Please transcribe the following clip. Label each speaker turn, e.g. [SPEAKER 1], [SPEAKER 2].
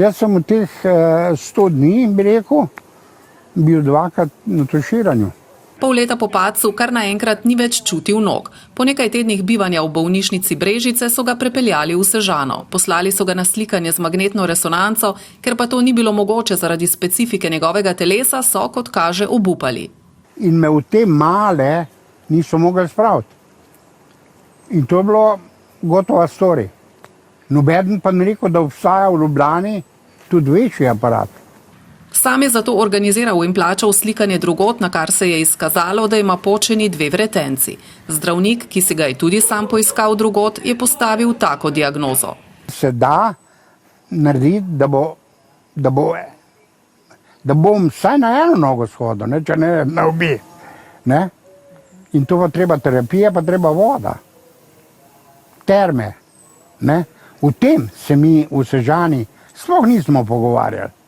[SPEAKER 1] Jaz sem v teh 100 dni, bi rekel, bil 2-krat na tuširanju.
[SPEAKER 2] Pol leta po padcu kar naenkrat ni več čutil nog. Po nekaj tednih bivanja v bolnišnici Brežice so ga prepeljali v Sežano. Poslali so ga na slikanje z magnetno resonanco, ker pa to ni bilo mogoče zaradi specifike njegovega telesa, so, kot kaže, obupali.
[SPEAKER 1] In me v te male niso mogli spraviti. In to je bilo gotova story. Nobeden pa ni rekel, da obstaja v Ljubljani tudi večji aparat.
[SPEAKER 2] Sam je zato organiziral in plačal slikanje drugot, na kar se je izkazalo, da ima počeni 2 vretenci. Zdravnik, ki si ga je tudi sam poiskal drugot, je postavil tako diagnozo.
[SPEAKER 1] Se da narediti, da bom vsaj na eno nogo shodil, ne, če ne na obi. Ne? In to pa treba terapije, pa treba voda. Terme. Ne? V tem se mi v Sežani sploh nismo pogovarjali.